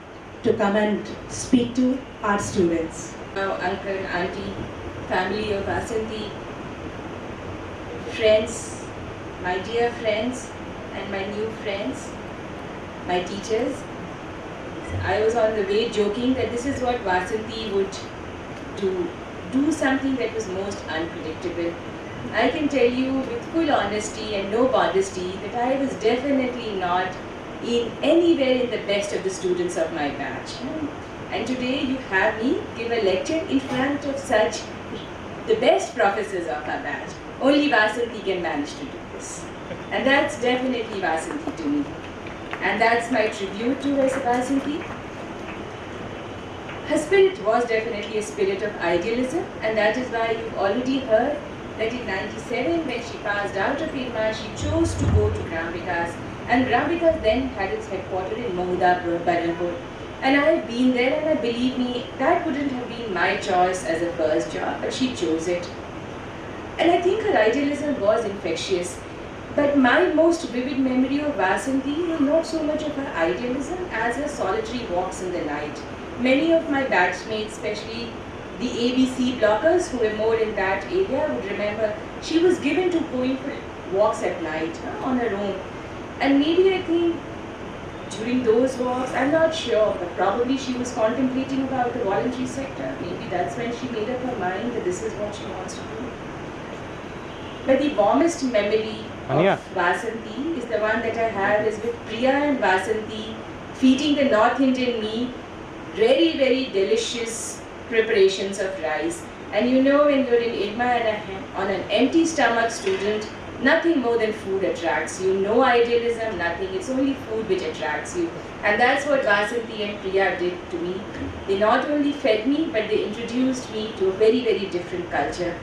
to come and speak to our students. Now, uncle, auntie, family of Vasanthi, friends, my dear friends and my new friends, my teachers. I was on the way joking that this is what Vasanthi would do something that was most unpredictable. I can tell you with full honesty and no modesty that I was definitely not anywhere in the best of the students of my batch. And today you have me give a lecture in front of such the best professors of our batch. Only Vasanthi can manage to do this. And that's definitely Vasanthi to me. And that's my tribute to Vasanthi. Her spirit was definitely a spirit of idealism, and that is why you've already heard that in '97, when she passed out of IRMA, she chose to go to Gram Vikas, and Gram Vikas then had its headquarters in Mahudapur, Berhampur. And I have been there, and believe me, that wouldn't have been my choice as a first job, but she chose it. And I think her idealism was infectious. But my most vivid memory of Vasanthi was not so much of her idealism as her solitary walks in the night. Many of my batchmates, especially the ABC blockers who were more in that area, would remember she was given to going for walks at night on her own. And maybe I think during those walks, I'm not sure, but probably she was contemplating about the voluntary sector. Maybe that's when she made up her mind that this is what she wants to do. But the warmest memory of Vasanthi is the one that I have is with Priya and Vasanthi feeding the North Indian me very, very delicious preparations of rice. And you know, when you're in IRMA and on an empty stomach student, nothing more than food attracts you. No idealism, nothing. It's only food which attracts you. And that's what Vasanthi and Priya did to me. They not only fed me, but they introduced me to a very, very different culture.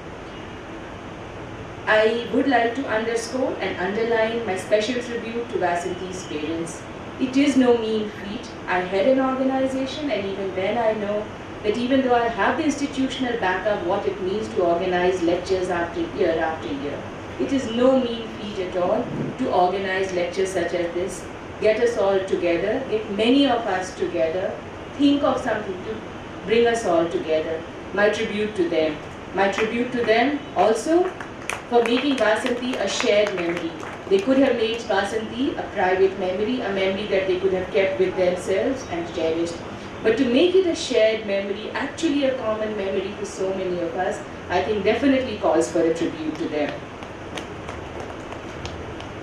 I would like to underscore and underline my special tribute to Vasanthi's parents. It is no mean feat. I had an organization, and even then I know that even though I have the institutional backup, what it means to organize lectures after year, it is no mean feat at all to organize lectures such as this, get us all together, get many of us together, think of something to bring us all together. My tribute to them. My tribute to them also for making Vasanthi a shared memory. They could have made Vasanthi a private memory, a memory that they could have kept with themselves and cherished. But to make it a shared memory, actually a common memory for so many of us, I think definitely calls for a tribute to them.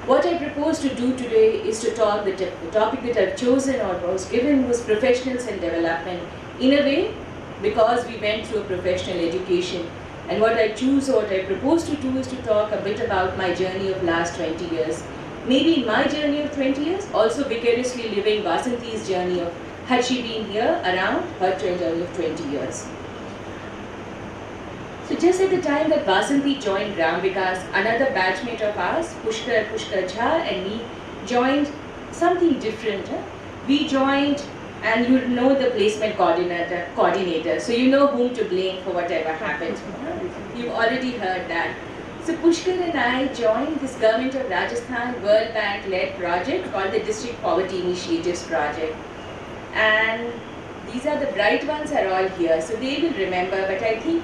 What I propose to do today is to talk, the topic that I've chosen or was given was professionals and development. In a way, because we went through a professional education. And what I choose or what I propose to do is to talk a bit about my journey of last 20 years. Maybe in my journey of 20 years, also vicariously living Vasanthi's journey of, had she been here around her journey of 20 years. So just at the time that Vasanthi joined Gram Vikas, another batchmate of ours, Pushkar Jha and me, joined something different. We joined, and you know the placement coordinator, so you know whom to blame for whatever happened. You've already heard that. So Pushkar and I joined this Government of Rajasthan World Bank-led project called the District Poverty Initiatives Project. And these are the bright ones are all here, so they will remember, but I think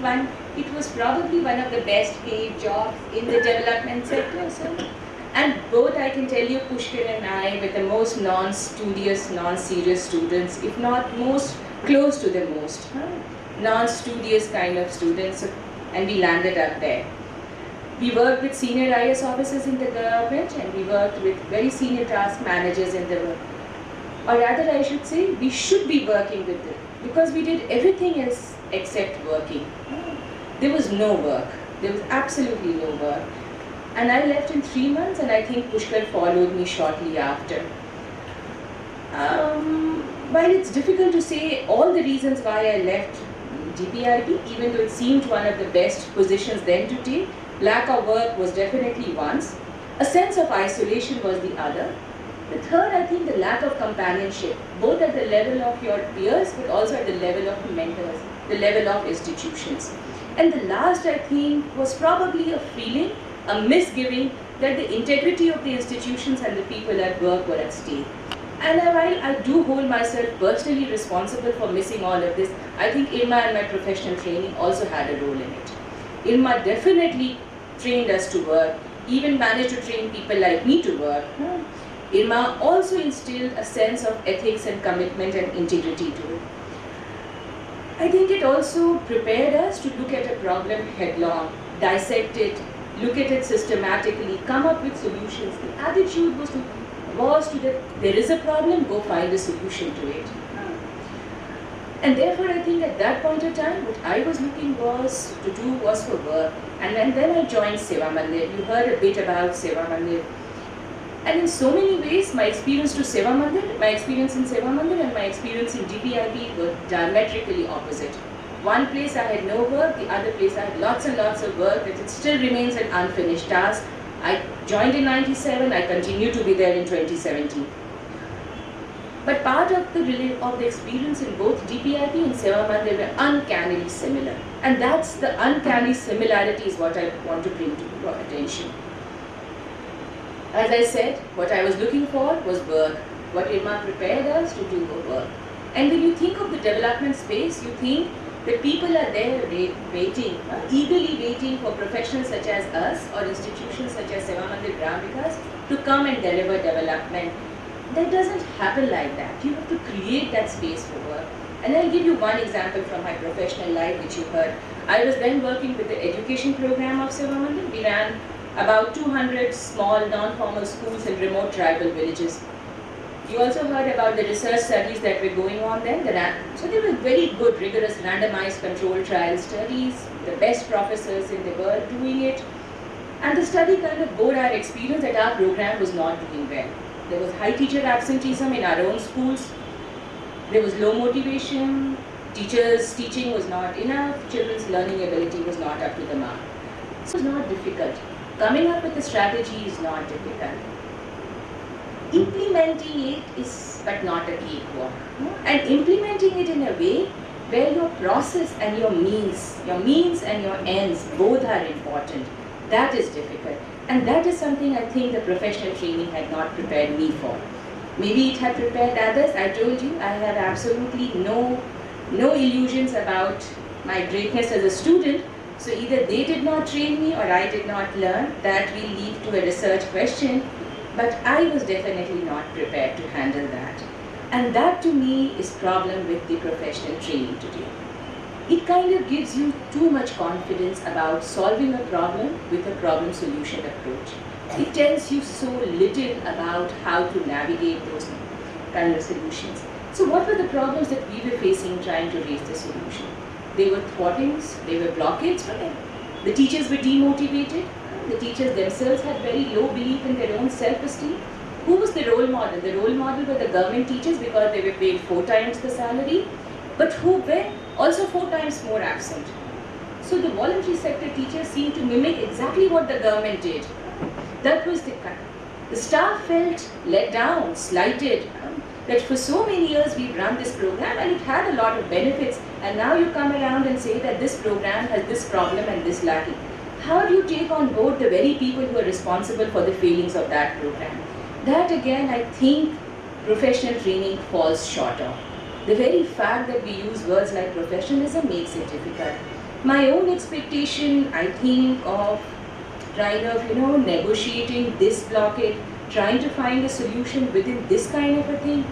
it was probably one of the best paid jobs in the development sector. So. And both, I can tell you, Pushkar and I were the most non-studious, non-serious students, if not most, close to the most. Non-studious kind of students, and we landed up there. We worked with senior IS officers in the government, and we worked with very senior task managers in the work. Or rather, I should say, we should be working with them, because we did everything else except working. There was no work. There was absolutely no work. And I left in 3 months, and I think Pushkar followed me shortly after. While it's difficult to say all the reasons why I left GPIB, even though it seemed one of the best positions then to take, lack of work was definitely one. A sense of isolation was the other. The third, I think, the lack of companionship, both at the level of your peers, but also at the level of mentors, the level of institutions. And the last, I think, was probably a feeling, a misgiving, that the integrity of the institutions and the people at work were at stake. And while I do hold myself personally responsible for missing all of this, I think Irma and my professional training also had a role in it. Irma definitely trained us to work, even managed to train people like me to work. Irma also instilled a sense of ethics and commitment and integrity to it. I think it also prepared us to look at a problem headlong, dissect it, look at it systematically, come up with solutions. The attitude was to that there is a problem, go find a solution to it. And therefore, I think at that point of time, what I was looking to do was for work. And then I joined Seva Mandir. You heard a bit about Seva Mandir. And in so many ways, my experience in Seva Mandir and my experience in GPIB were diametrically opposite. One place I had no work, the other place I had lots and lots of work, but it still remains an unfinished task. I joined in 97, I continue to be there in 2017. But part of the experience in both GPIB and Seva Mandir were uncannily similar. And that's the uncanny similarity is what I want to bring to your attention. As I said, what I was looking for was work. What Irma prepared us to do was work. And when you think of the development space, you think that people are there waiting, eagerly waiting for professionals such as us or institutions such as Seva Mandir Gram Vikas to come and deliver development. That doesn't happen like that. You have to create that space for work. And I'll give you one example from my professional life which you heard. I was then working with the education program of Seva Mandir. We ran about 200 small non-formal schools in remote tribal villages. You also heard about the research studies that were going on then. So they were very good, rigorous, randomized controlled trial studies, the best professors in the world doing it. And the study kind of bore our experience that our program was not doing well. There was high teacher absenteeism in our own schools. There was low motivation. Teachers' teaching was not enough. Children's learning ability was not up to the mark. So it was not difficult. Coming up with a strategy is not difficult. Implementing it is but not a cakewalk. And implementing it in a way where your process and your means and your ends both are important, that is difficult. And that is something I think the professional training had not prepared me for. Maybe it had prepared others. I told you, I have absolutely no illusions about my greatness as a student. So either they did not train me or I did not learn. That will lead to a research question. But I was definitely not prepared to handle that. And that to me is problem with the professional training today. It kind of gives you too much confidence about solving a problem with a problem solution approach. It tells you so little about how to navigate those kind of solutions. So what were the problems that we were facing trying to raise the solution? They were thwartings, they were blockades. The teachers were demotivated. The teachers themselves had very low belief in their own self-esteem. Who was the role model? The role model were the government teachers because they were paid 4 times the salary, but who were also 4 times more absent. So the voluntary sector teachers seemed to mimic exactly what the government did. That was the staff felt let down, slighted, that for so many years we've run this program and it had a lot of benefits, and now you come around and say that this program has this problem and this lacking. How do you take on board the very people who are responsible for the failings of that program? That again, I think professional training falls short of. The very fact that we use words like professionalism makes it difficult. My own expectation, I think, of trying of, negotiating this blockade, trying to find a solution within this kind of a thing.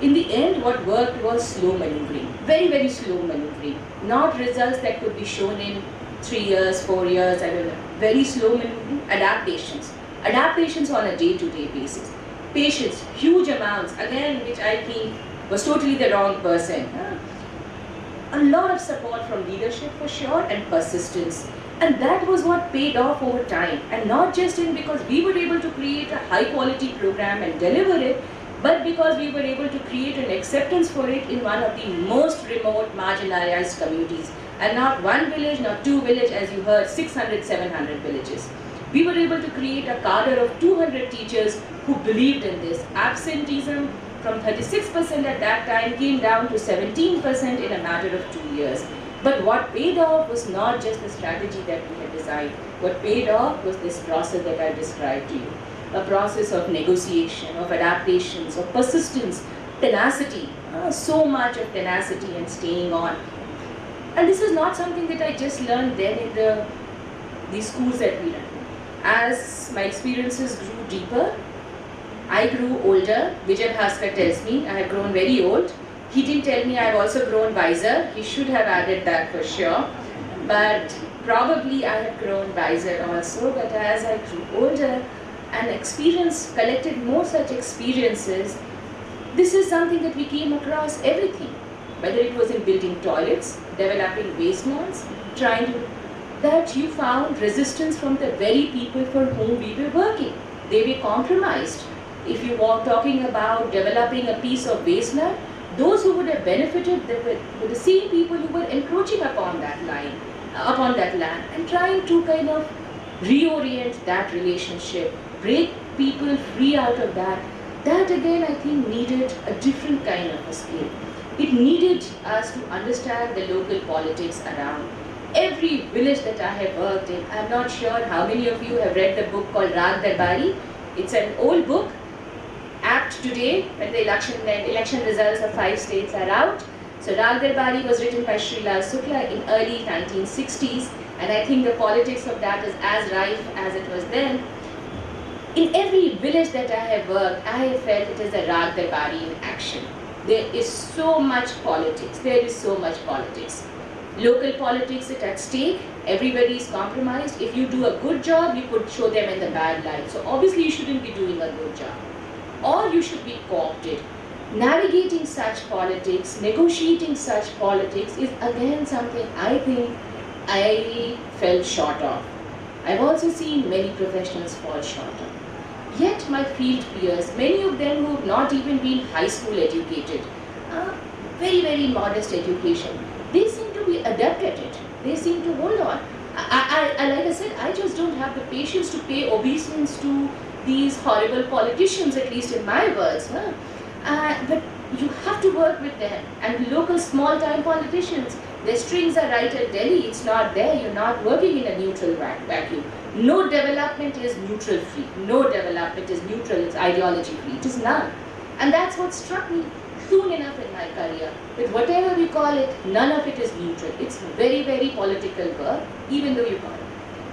In the end, what worked was slow maneuvering, very, very slow maneuvering, not results that could be shown in 3 years, 4 years, I don't know. Very slow maneuvering, adaptations on a day-to-day basis. Patience, huge amounts, again, which I think was totally the wrong person. A lot of support from leadership for sure, and persistence. And that was what paid off over time. And not just in because we were able to create a high quality program and deliver it, but because we were able to create an acceptance for it in one of the most remote marginalized communities. And not one village, not two villages, as you heard, 600, 700 villages. We were able to create a cadre of 200 teachers who believed in this. Absenteeism from 36% at that time came down to 17% in a matter of 2 years. But what paid off was not just the strategy that we had designed. What paid off was this process that I described to you. A process of negotiation, of adaptations, of persistence, tenacity, so much of tenacity and staying on. And this is not something that I just learned then in the schools that we run. As my experiences grew deeper, I grew older. Vijay Bhaskar tells me I have grown very old. He didn't tell me I've also grown wiser. He should have added that for sure. But probably I have grown wiser also. But as I grew older and collected more such experiences, this is something that we came across everything. Whether it was in building toilets, developing waste mounds, that you found resistance from the very people for whom we were working. They were compromised. If you were talking about developing a piece of wasteland, those who would have benefited were the same people who were encroaching upon that land, and trying to kind of reorient that relationship, break people free out of that. That again, I think, needed a different kind of a skill. It needed us to understand the local politics around. Every village that I have worked in, I'm not sure how many of you have read the book called Rag Darbari. It's an old book, apt today when the election results of 5 states are out. So Rag Darbari was written by Sri Lal Shukla in early 1960s, and I think the politics of that is as rife as it was then. In every village that I have worked, I have felt it is a Rag Darbari in action. There is so much politics. There is so much politics. Local politics is at stake. Everybody is compromised. If you do a good job, you could show them in the bad light. So obviously you shouldn't be doing a good job. Or you should be co-opted. Navigating such politics, negotiating such politics is again something I think I fell short of. I've also seen many professionals fall short of. Yet my field peers, many of them who have not even been high school educated, very, very modest education, they seem to be adept at it. They seem to hold on. Like I said, I just don't have the patience to pay obeisance to these horrible politicians, at least in my words. But you have to work with them. And the local small-time politicians, their strings are right at Delhi. It's not there. You're not working in a neutral vacuum. No development is neutral free. No development is neutral. It's ideology free. It is none. And that's what struck me soon enough in my career. With whatever we call it, none of it is neutral. It's very, very political work, even though you call it.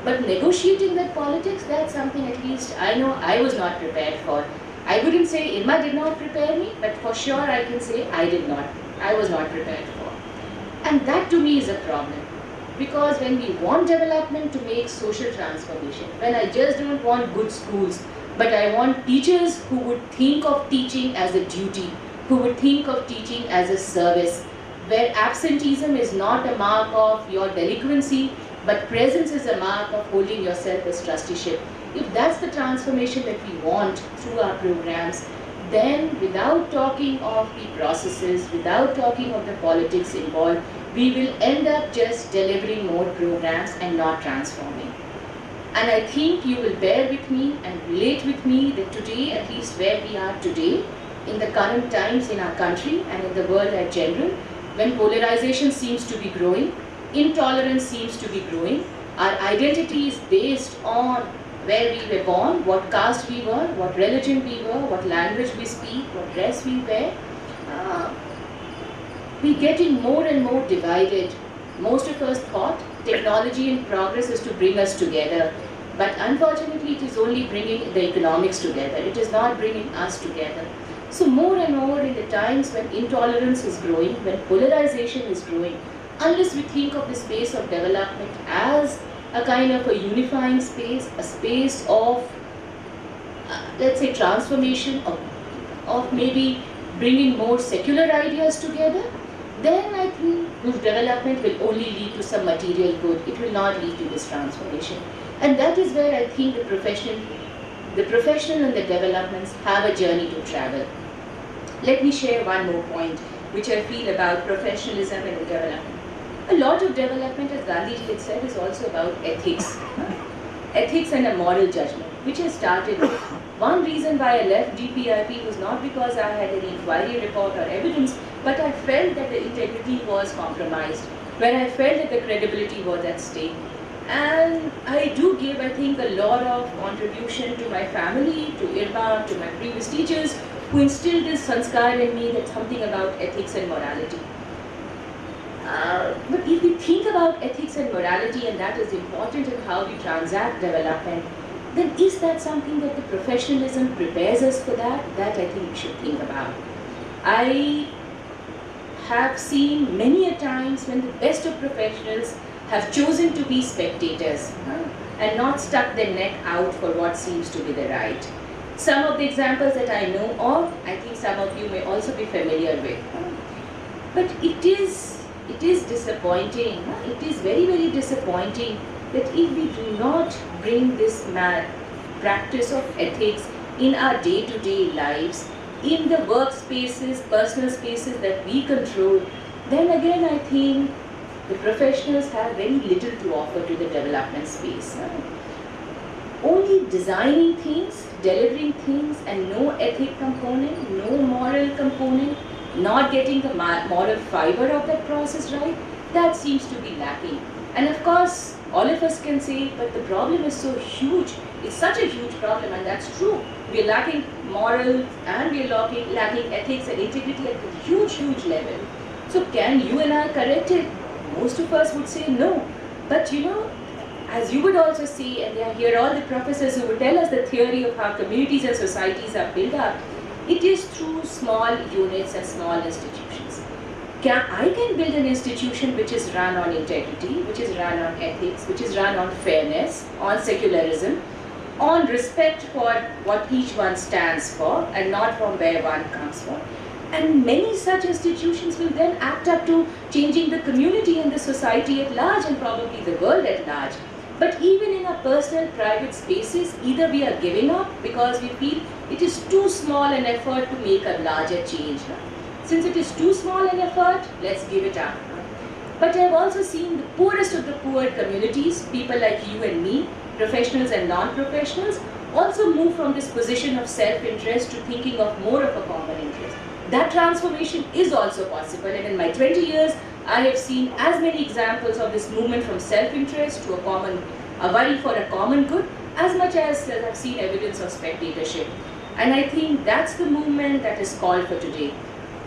But negotiating that politics, that's something at least I know I was not prepared for. I wouldn't say Irma did not prepare me, but for sure I can say I did not. I was not prepared for. And that to me is a problem. Because when we want development to make social transformation, when I just don't want good schools, but I want teachers who would think of teaching as a duty, who would think of teaching as a service, where absenteeism is not a mark of your delinquency, but presence is a mark of holding yourself as trusteeship. If that's the transformation that we want through our programs, then without talking of the processes, without talking of the politics involved, we will end up just delivering more programs and not transforming. And I think you will bear with me and relate with me that today, at least where we are today, in the current times in our country and in the world in general, when polarization seems to be growing, intolerance seems to be growing, our identity is based on where we were born, what caste we were, what religion we were, what language we speak, what dress we wear. We're getting more and more divided. Most of us thought technology and progress is to bring us together. But unfortunately, it is only bringing the economics together. It is not bringing us together. So more and more in the times when intolerance is growing, when polarization is growing, unless we think of the space of development as a kind of a unifying space, a space of, let's say, transformation, of maybe bringing more secular ideas together, then I think whose development will only lead to some material good. It will not lead to this transformation. And that is where I think the professional and the developments have a journey to travel. Let me share one more point which I feel about professionalism and the development. A lot of development, as Gandhiji had said, is also about ethics. Ethics and a moral judgment, which I started with. One reason why I left DPIP was not because I had any inquiry report or evidence, but I felt that the integrity was compromised, when I felt that the credibility was at stake. And I do give, I think, a lot of contribution to my family, to IRBA, to my previous teachers, who instilled this sanskar in me, that something about ethics and morality. But if we think about ethics and morality, and that is important in how we transact development, then is that something that the professionalism prepares us for that? That I think we should think about. I have seen many a times when the best of professionals have chosen to be spectators and not stuck their neck out for what seems to be the right. Some of the examples that I know of, I think some of you may also be familiar with. But it is disappointing. It is very, very disappointing that if we do not bring this practice of ethics in our day-to-day lives, in the workspaces, personal spaces that we control, then again I think the professionals have very little to offer to the development space. Only designing things, delivering things, and no ethic component, no moral component, not getting the moral fiber of that process right, that seems to be lacking. And of course, all of us can say, but the problem is so huge. It's such a huge problem, and that's true. We are lacking morals and we are lacking ethics and integrity at a huge, huge level. So can you and I correct it? Most of us would say no. But you know, as you would also see, and I hear all the professors who would tell us the theory of how communities and societies are built up, it is through small units and small institutions. I can build an institution which is run on integrity, which is run on ethics, which is run on fairness, on secularism, on respect for what each one stands for and not from where one comes from. And many such institutions will then act up to changing the community and the society at large, and probably the world at large. But even in our personal, private spaces, either we are giving up because we feel it is too small an effort to make a larger change. Since it is too small an effort, let's give it up. But I have also seen the poorest of the poor communities, people like you and me, professionals and non-professionals, also move from this position of self-interest to thinking of more of a common interest. That transformation is also possible, and in my 20 years, I have seen as many examples of this movement from self-interest to a worry for a common good, as much as I've seen evidence of spectatorship. And I think that's the movement that is called for today.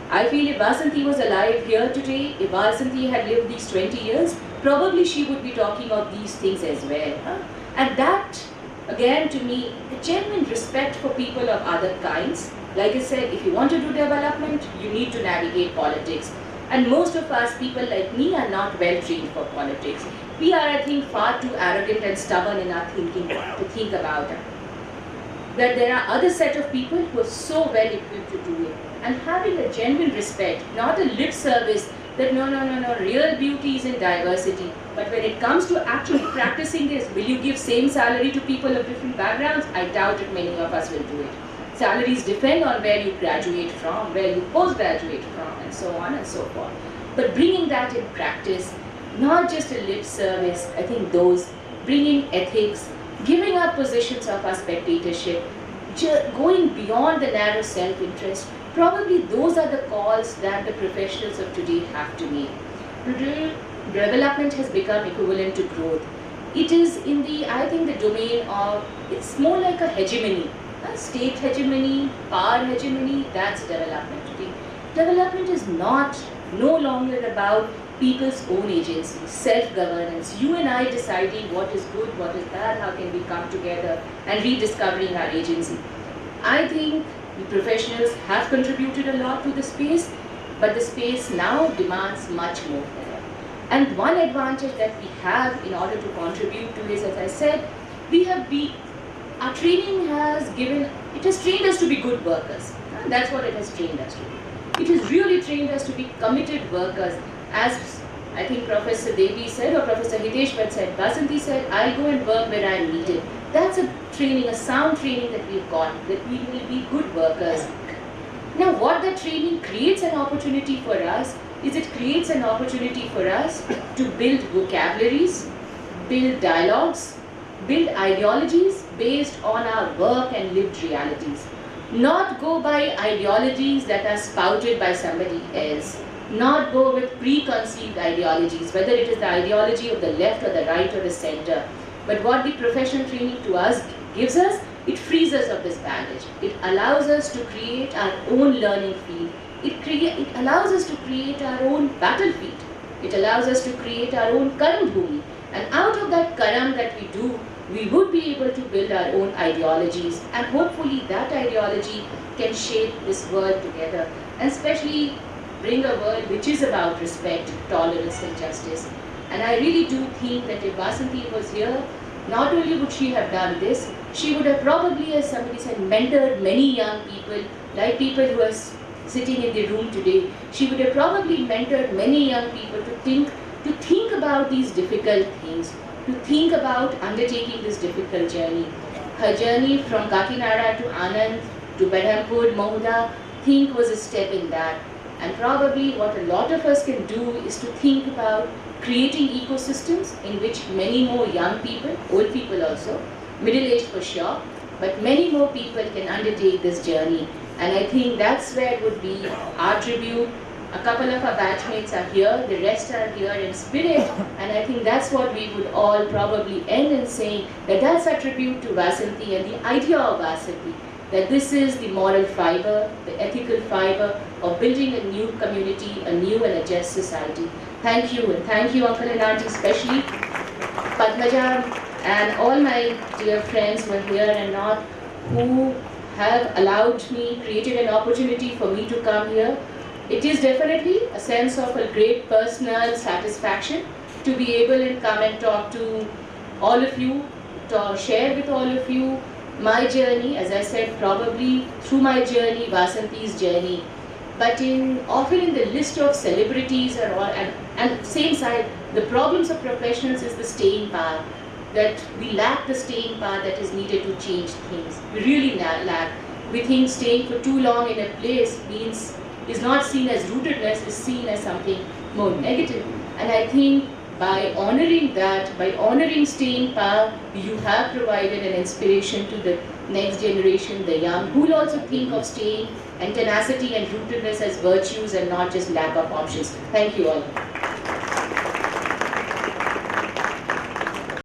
I feel if Vasanthi was alive here today, if Vasanthi had lived these 20 years, probably she would be talking of these things as well. And that, again, to me, a genuine respect for people of other kinds. Like I said, if you want to do development, you need to navigate politics. And most of us, people like me, are not well trained for politics. We are, I think, far too arrogant and stubborn in our thinking to think about it. That there are other set of people who are so well equipped to do it. And having a genuine respect, not a lip service that no, real beauty is in diversity. But when it comes to actually practicing this, will you give same salary to people of different backgrounds? I doubt if many of us will do it. Salaries depend on where you graduate from, where you post-graduate from, and so on and so forth. But bringing that in practice, not just a lip service, I think those bringing ethics, giving up positions of our spectatorship, going beyond the narrow self-interest, probably those are the calls that the professionals of today have to make. Today, development has become equivalent to growth. It is in the, I think, the domain of, it's more like a hegemony. State hegemony, power hegemony, that's development today. Development is no longer about people's own agency, self-governance, you and I deciding what is good, what is bad, how can we come together and rediscovering our agency. I think the professionals have contributed a lot to the space, but the space now demands much more from them. And one advantage that we have in order to contribute to is, as I said, our training has trained us to be good workers. That's what it has trained us to be. It has really trained us to be committed workers. as I think Professor Devi said or Professor Hitesh Bhatt said, Vasanti said, I'll go and work where I'm needed. That's a training, a sound training that we've got, that we will be good workers. Now what that training creates an opportunity for us is it creates an opportunity for us to build vocabularies, build dialogues, build ideologies based on our work and lived realities. Not go by ideologies that are spouted by somebody else. Not go with preconceived ideologies, whether it is the ideology of the left or the right or the center. But what the professional training to us gives us, it frees us of this baggage. It allows us to create our own learning field. It allows us to create our own battlefield. It allows us to create our own karam bhumi. And out of that karam that we do, we would be able to build our own ideologies, and hopefully that ideology can shape this world together, and especially bring a world which is about respect, tolerance and justice. And I really do think that if Vasanti was here, not only would she have done this, she would have probably, as somebody said, mentored many young people, like people who are sitting in the room today. She would have probably mentored many young people to think about these difficult things, to think about undertaking this difficult journey. Her journey from Kakinada to Anand to Berhampur, Mahuda, think was a step in that. And probably what a lot of us can do is to think about creating ecosystems in which many more young people, old people also, middle-aged for sure, but many more people can undertake this journey. And I think that's where it would be our tribute. A couple of our batchmates are here, the rest are here in spirit, and I think that's what we would all probably end in saying, that that's a tribute to Vasanti and the idea of Vasanti, that this is the moral fiber, the ethical fiber of building a new community, a new and a just society. Thank you, and thank you Uncle and Auntie, especially Padmaja and all my dear friends who are here and not, who have allowed me, created an opportunity for me to come here. It is definitely a sense of a great personal satisfaction to be able to come and talk to all of you, to share with all of you my journey, as I said, probably through my journey, Vasanti's journey. But often in the list of celebrities and same side, the problems of professionals is the staying power. That we lack the staying power that is needed to change things. We really lack. We think staying for too long in a place is not seen as rootedness, is seen as something more negative. And I think by honoring that, by honoring staying power, you have provided an inspiration to the next generation, the young, who will also think of staying and tenacity and rootedness as virtues and not just lack of options. Thank you all.